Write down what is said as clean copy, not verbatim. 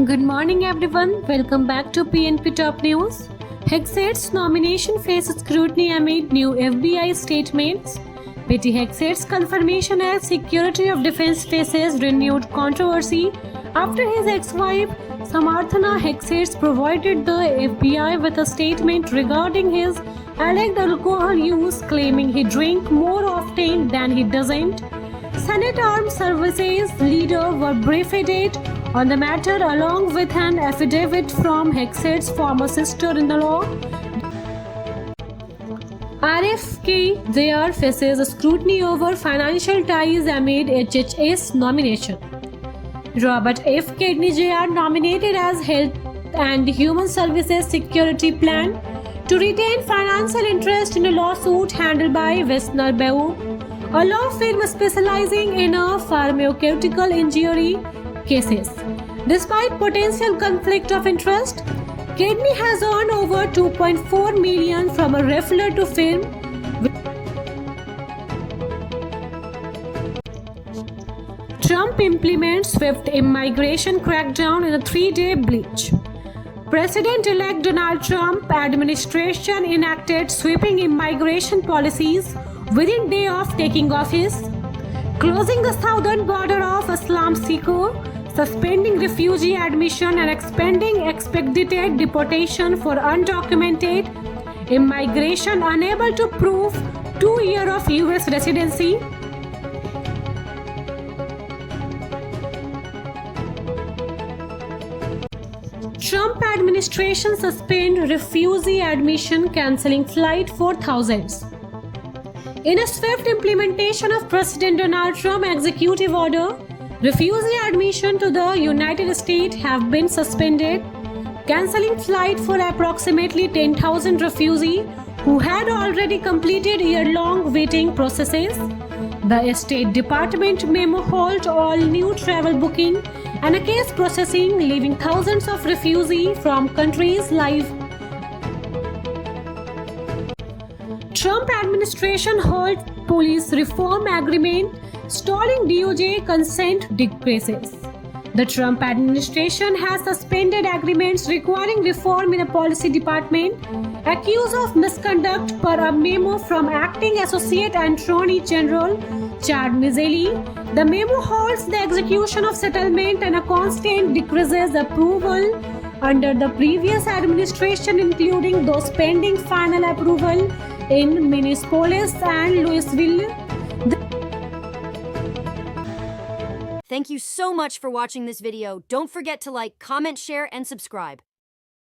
Good morning everyone, welcome back to PNP Top News. Hexate's nomination faces scrutiny amid new FBI statements. Petty Hexate's confirmation as Secretary of Defense faces renewed controversy after his ex-wife Samarthana Hexate provided the FBI with a statement regarding his alleged alcohol use, claiming he drinks more often than he doesn't. Senate Armed Services leader were briefed on the matter along with an affidavit from Hexate's former sister-in-law. RFK Jr. faces scrutiny over financial ties amid HHS nomination. Robert F. Kennedy Jr. nominated as Health and Human Services Security Plan to retain financial interest in a lawsuit handled by Westner Beau, a law firm specializing in pharmaceutical injury cases. Despite potential conflict of interest, Kennedy has earned over $2.4 million from a referral to firm. Trump implements swift immigration crackdown in a 3-day bleach. President-elect Donald Trump administration enacted sweeping immigration policies within day of taking office, closing the southern border of asylum seekers, suspending refugee admission and expanding expedited deportation for undocumented immigration unable to prove 2 years of US residency. Trump administration suspend refugee admission, cancelling flight for thousands. In a swift implementation of President Donald Trump executive order, refugee admission to the United States have been suspended, cancelling flight for approximately 10,000 refugees who had already completed year-long waiting processes. The State Department memo halted all new travel booking and case processing, leaving thousands of refugees from countries live. Trump administration halts police reform agreement, stalling DOJ consent decreases. The Trump administration has suspended agreements requiring reform in the police department, accused of misconduct per a memo from Acting Associate Attorney General Chad Mizeli. The memo halts the execution of settlement and a constant decreases approval under the previous administration, including those pending final approval in Minneapolis and Louisville. Thank you so much for watching this video. Don't forget to like, comment, share, and subscribe.